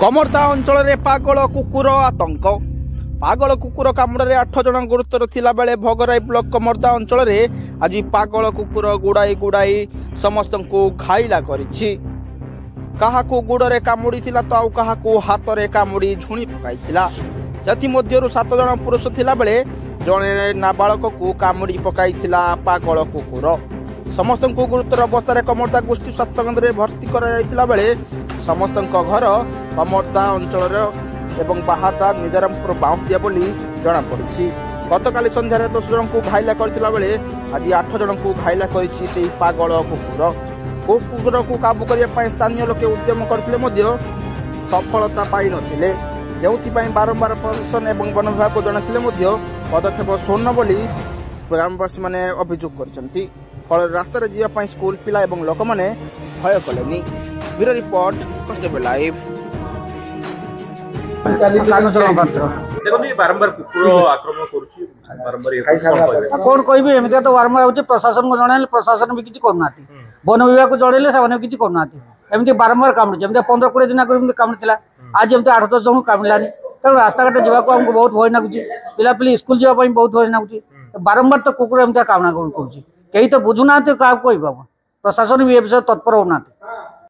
कमरदा अंचल में पागल कुकुर आतंक। पागल कुकुर कामुड़े 8 जन गुरुतर थिला बेले भोगराई ब्लॉक कमरदा अंचल में आज पागल कुकुर गुड़ाई गुड़ाई समस्त को घाइला करिछि। काहाकू गुड़े कामुड़ी तो आउ काहाकू हाथ में कामुड़ी झुणी पकाइथिला। सेथि मध्यरु 7 जन पुरुष थिला बेले जणे नाबालक को कामुड़ी पकाइथिला पागल कुकुर। समस्त को गुरुतर अवस्था कमरदा गोष्ठी स्वास्थ्य केन्द्र में भर्ती करा बेले समस्त घर कमरदा अंचल एवं बाहादा निजारामपुर बाउंसदिया बोली जनापड़ी। गतकाली संध्यारे 10 जन को घाइला करथिला बेले आज 8 जन को घाइला करिछि सेही पागल कुकुर। कुकुर को काबू करने स्थानीय लोके उद्यम करथिले सफलता पाई नथिले। जोंथिपाई बारंबार प्रशासन एवं वन विभाग को जणाथिले पदक्षेप शून्य बोली ग्रामवासी माने अभियोग करछंती। फल रास्ता जीवाई स्कूल पिला एवं लोक मैंने भय कले। Bureau report constable live. बारंबार कुकुर आक्रमण करूची बारंबार कौन कहबी एमितिया तो बारंबार होची। प्रशासन को जणाले प्रशासन भी किछि करनाती, वन विभाग को जणाले से किछि करनाती। एमिति बारंबार कामुची। एमिति 15-20 दिन आगे एमिति कामुथिला, आज एमिति 8-10 जन कामुलानी। तेणु रास्ता घाट जावाको हमको बहुत भय नागुची। पिला पिली स्कूल जावा पई बहुत भय नागुची। बारंबार तो कुकुर एमिति कामना करूची। कहीं तो बुझुना क्या कहबा। प्रशासन भी ए विषय तत्पर होना।